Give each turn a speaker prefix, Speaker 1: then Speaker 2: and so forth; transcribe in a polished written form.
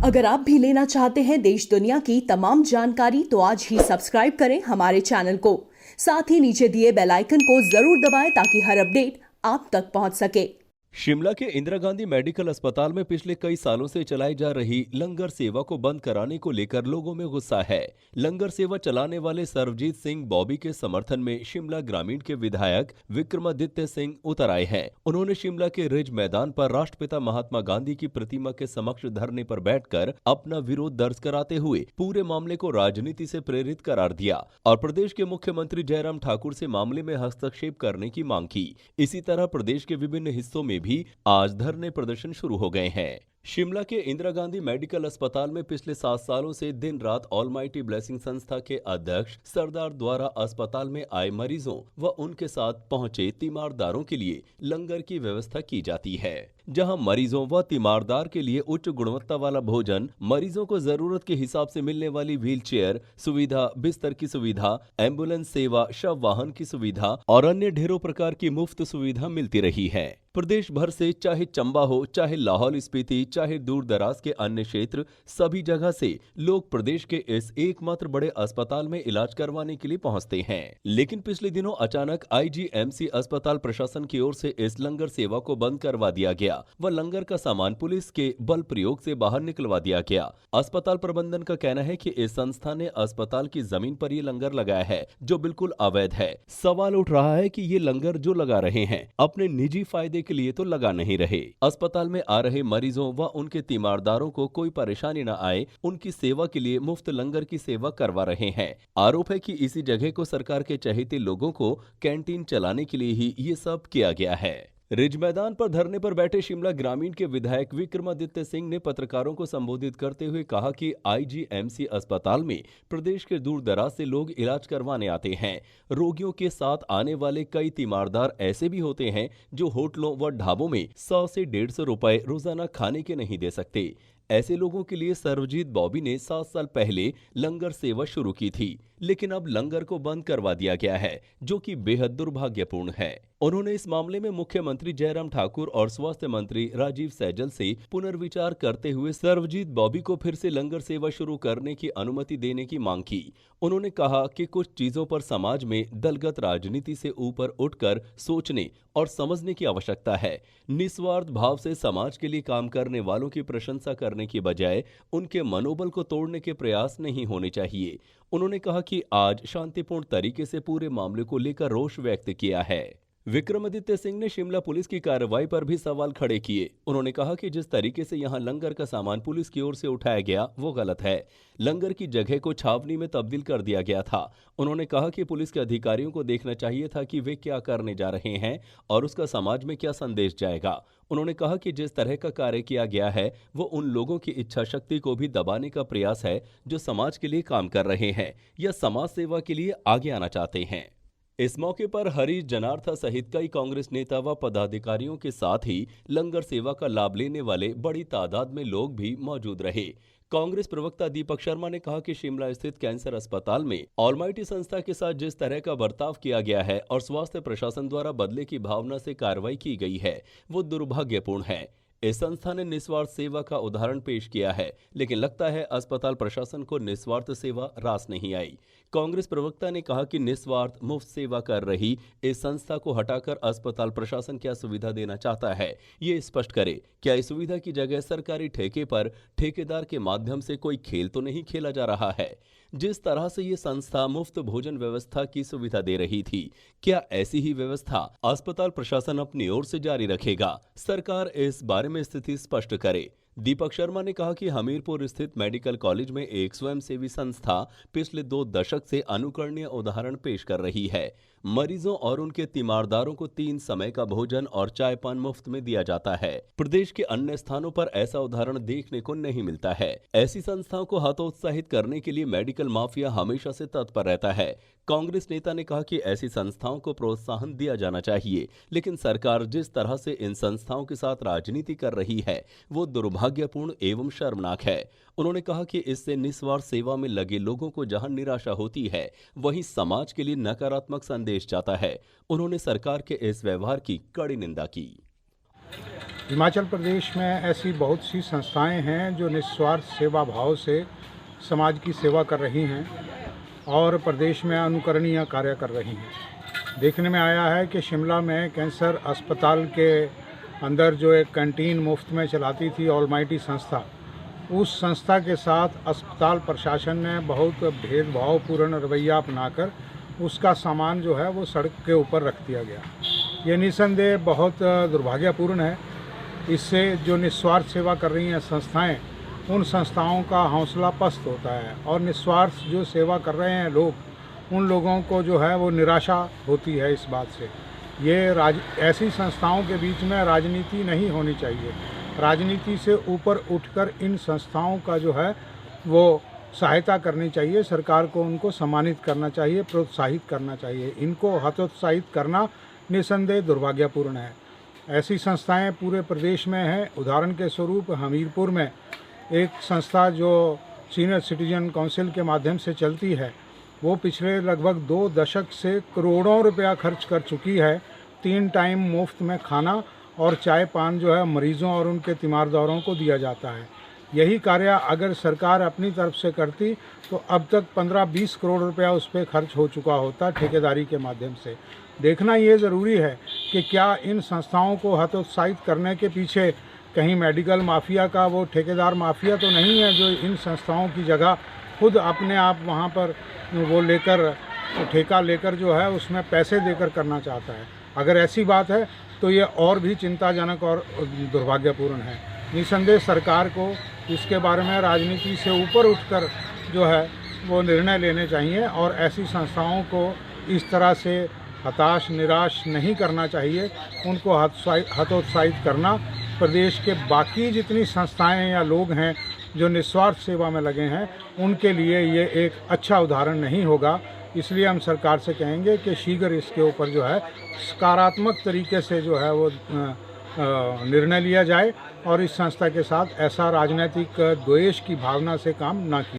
Speaker 1: अगर आप भी लेना चाहते हैं देश दुनिया की तमाम जानकारी तो आज ही सब्सक्राइब करें हमारे चैनल को। साथ ही नीचे दिए बेल आइकन को जरूर दबाएं ताकि हर अपडेट आप तक पहुंच सके।
Speaker 2: शिमला के इंदिरा गांधी मेडिकल अस्पताल में पिछले कई सालों से चलाई जा रही लंगर सेवा को बंद कराने को लेकर लोगों में गुस्सा है। लंगर सेवा चलाने वाले सर्वजीत सिंह बॉबी के समर्थन में शिमला ग्रामीण के विधायक विक्रमादित्य सिंह उतर आए हैं। उन्होंने शिमला के रिज मैदान पर राष्ट्रपिता महात्मा गांधी की प्रतिमा के समक्ष धरने पर बैठकर अपना विरोध दर्ज कराते हुए पूरे मामले को राजनीति से प्रेरित करार दिया और प्रदेश के मुख्यमंत्री जयराम ठाकुर से मामले में हस्तक्षेप करने की मांग की। इसी तरह प्रदेश के विभिन्न हिस्सों में भी आज धरने प्रदर्शन शुरू हो गए हैं। शिमला के इंदिरा गांधी मेडिकल अस्पताल में पिछले 7 सालों से दिन रात ऑलमाइटी ब्लेसिंग संस्था के अध्यक्ष सरदार द्वारा अस्पताल में आए मरीजों व उनके साथ पहुंचे तीमारदारों के लिए लंगर की व्यवस्था की जाती है, जहां मरीजों व तीमारदार के लिए उच्च गुणवत्ता वाला भोजन, मरीजों को जरूरत के हिसाब से मिलने वाली व्हीलचेयर सुविधा, बिस्तर की सुविधा, एम्बुलेंस सेवा, शव वाहन की सुविधा और अन्य ढेरों प्रकार की मुफ्त सुविधा मिलती रही है। प्रदेश भर से चाहे चंबा हो, चाहे लाहौल स्पीति, चाहे दूर दराज के अन्य क्षेत्र, सभी जगह से लोग प्रदेश के इस एकमात्र बड़े अस्पताल में इलाज करवाने के लिए पहुंचते हैं। लेकिन पिछले दिनों अचानक आईजीएमसी अस्पताल प्रशासन की ओर से इस लंगर सेवा को बंद करवा दिया गया व लंगर का सामान पुलिस के बल प्रयोग से बाहर निकलवा दिया गया। अस्पताल प्रबंधन का कहना है कि इस संस्था ने अस्पताल की जमीन पर ये लंगर लगाया है, जो बिल्कुल अवैध है। सवाल उठ रहा है कि ये लंगर जो लगा रहे हैं अपने निजी फायदे के लिए तो लगा नहीं रहे। अस्पताल में आ रहे मरीजों व उनके तीमारदारों को कोई परेशानी न आए, उनकी सेवा के लिए मुफ्त लंगर की सेवा करवा रहे हैं। आरोप है कि इसी जगह को सरकार के चहेते लोगों को कैंटीन चलाने के लिए ही ये सब किया गया है। रिज मैदान पर धरने पर बैठे शिमला ग्रामीण के विधायक विक्रमादित्य सिंह ने पत्रकारों को संबोधित करते हुए कहा कि आईजीएमसी अस्पताल में प्रदेश के दूर दराज से लोग इलाज करवाने आते हैं। रोगियों के साथ आने वाले कई तीमारदार ऐसे भी होते हैं जो होटलों व ढाबों में 100 से 150 रुपए रोजाना खाने के नहीं दे सकते। ऐसे लोगों के लिए सर्वजीत बॉबी ने 7 साल पहले लंगर सेवा शुरू की थी, लेकिन अब लंगर को बंद करवा दिया गया है, जो कि बेहद दुर्भाग्यपूर्ण है। उन्होंने इस मामले में मुख्यमंत्री जयराम ठाकुर और स्वास्थ्य मंत्री राजीव सैजल से पुनर्विचार करते हुए सर्वजीत बॉबी को फिर से लंगर सेवा शुरू करने की अनुमति देने की मांग की। उन्होंने कहा कि कुछ चीजों पर समाज में दलगत राजनीति से ऊपर उठकर सोचने और समझने की आवश्यकता है। निस्वार्थ भाव से समाज के लिए काम करने वालों की प्रशंसा करने की बजाय उनके मनोबल को तोड़ने के प्रयास नहीं होने चाहिए। उन्होंने कहा कि आज शांतिपूर्ण तरीके से पूरे मामले को लेकर रोष व्यक्त किया है। विक्रमादित्य सिंह ने शिमला पुलिस की कार्रवाई पर भी सवाल खड़े किए। उन्होंने कहा कि जिस तरीके से यहां लंगर का सामान पुलिस की ओर से उठाया गया वो गलत है। लंगर की जगह को छावनी में तब्दील कर दिया गया था। उन्होंने कहा कि पुलिस के अधिकारियों को देखना चाहिए था कि वे क्या करने जा रहे हैं और उसका समाज में क्या संदेश जाएगा। उन्होंने कहा कि जिस तरह का कार्य किया गया है वो उन लोगों की इच्छा शक्ति को भी दबाने का प्रयास है जो समाज के लिए काम कर रहे हैं या समाज सेवा के लिए आगे आना चाहते हैं। इस मौके पर हरीश जनार्था सहित कई कांग्रेस नेता व पदाधिकारियों के साथ ही लंगर सेवा का लाभ लेने वाले बड़ी तादाद में लोग भी मौजूद रहे। कांग्रेस प्रवक्ता दीपक शर्मा ने कहा कि शिमला स्थित कैंसर अस्पताल में ऑलमाइटी संस्था के साथ जिस तरह का बर्ताव किया गया है और स्वास्थ्य प्रशासन द्वारा बदले की भावना से कार्रवाई की गई है वो दुर्भाग्यपूर्ण है। इस संस्था ने निस्वार्थ सेवा का उदाहरण पेश किया है, लेकिन लगता है अस्पताल प्रशासन को निस्वार्थ सेवा रास नहीं आई। कांग्रेस प्रवक्ता ने कहा कि निस्वार्थ मुफ्त सेवा कर रही इस संस्था को हटाकर अस्पताल प्रशासन क्या सुविधा देना चाहता है, ये स्पष्ट करे। क्या इस सुविधा की जगह सरकारी ठेके पर ठेकेदार के माध्यम से कोई खेल तो नहीं खेला जा रहा है? जिस तरह से ये संस्था मुफ्त भोजन व्यवस्था की सुविधा दे रही थी, क्या ऐसी ही व्यवस्था अस्पताल प्रशासन अपनी ओर से जारी रखेगा? सरकार इस बारे में स्थिति स्पष्ट करे। दीपक शर्मा ने कहा कि हमीरपुर स्थित मेडिकल कॉलेज में एक स्वयंसेवी संस्था पिछले 2 दशक से अनुकरणीय उदाहरण पेश कर रही है। मरीजों और उनके तीमारदारों को 3 समय का भोजन और चाय पान मुफ्त में दिया जाता है। प्रदेश के अन्य स्थानों पर ऐसा उदाहरण देखने को नहीं मिलता है। ऐसी संस्थाओं को हतोत्साहित करने के लिए मेडिकल माफिया हमेशा से तत्पर रहता है। कांग्रेस नेता ने कहा कि ऐसी संस्थाओं को प्रोत्साहन दिया जाना चाहिए, लेकिन सरकार जिस तरह से इन संस्थाओं के साथ राजनीति कर रही है वो दुर्भाग्यपूर्ण एवं शर्मनाक है। उन्होंने कहा कि इससे निस्वार्थ सेवा में लगे लोगों को जहां निराशा होती है वहीं समाज के लिए नकारात्मक संदेश जाता है। उन्होंने सरकार के इस व्यवहार की कड़ी निंदा की।
Speaker 3: हिमाचल प्रदेश में ऐसी बहुत सी संस्थाएं हैं जो निस्वार्थ सेवा भाव से समाज की सेवा कर रही हैं और प्रदेश में अनुकरणीय कार्य कर रही हैं। देखने में आया है कि शिमला में कैंसर अस्पताल के अंदर जो एक कैंटीन मुफ्त में चलाती थी ऑलमाइटी संस्था, उस संस्था के साथ अस्पताल प्रशासन ने बहुत भेदभावपूर्ण रवैया अपनाकर उसका सामान जो है वो सड़क के ऊपर रख दिया गया। ये निसंदेह बहुत दुर्भाग्यपूर्ण है। इससे जो निस्वार्थ सेवा कर रही हैं संस्थाएं, उन संस्थाओं का हौसला पस्त होता है और निस्वार्थ जो सेवा कर रहे हैं लोग, उन लोगों को जो है वो निराशा होती है इस बात से। ये ऐसी संस्थाओं के बीच में राजनीति नहीं होनी चाहिए। राजनीति से ऊपर उठकर इन संस्थाओं का जो है वो सहायता करनी चाहिए। सरकार को उनको सम्मानित करना चाहिए, प्रोत्साहित करना चाहिए। इनको हतोत्साहित करना निसंदेह दुर्भाग्यपूर्ण है। ऐसी संस्थाएं पूरे प्रदेश में हैं। उदाहरण के स्वरूप हमीरपुर में एक संस्था जो सीनियर सिटीजन काउंसिल के माध्यम से चलती है, वो पिछले लगभग 2 दशक से करोड़ों रुपया खर्च कर चुकी है। 3 टाइम मुफ्त में खाना और चाय पान जो है मरीजों और उनके तीमारदारों को दिया जाता है। यही कार्य अगर सरकार अपनी तरफ से करती तो अब तक 15-20 करोड़ रुपया उस पर खर्च हो चुका होता ठेकेदारी के माध्यम से। देखना ये ज़रूरी है कि क्या इन संस्थाओं को हतोत्साहित करने के पीछे कहीं मेडिकल माफिया का वो ठेकेदार माफिया तो नहीं है जो इन संस्थाओं की जगह खुद अपने आप वहाँ पर वो लेकर ठेका लेकर जो है उसमें पैसे देकर करना चाहता है। अगर ऐसी बात है तो ये और भी चिंताजनक और दुर्भाग्यपूर्ण है। निसंदेह सरकार को इसके बारे में राजनीति से ऊपर उठकर जो है वो निर्णय लेने चाहिए और ऐसी संस्थाओं को इस तरह से हताश निराश नहीं करना चाहिए। उनको हतोत्साहित करना प्रदेश के बाकी जितनी संस्थाएं या लोग हैं जो निस्वार्थ सेवा में लगे हैं, उनके लिए ये एक अच्छा उदाहरण नहीं होगा। इसलिए हम सरकार से कहेंगे कि शीघ्र इसके ऊपर जो है सकारात्मक तरीके से जो है वो निर्णय लिया जाए और इस संस्था के साथ ऐसा राजनीतिक द्वेष की भावना से काम ना किया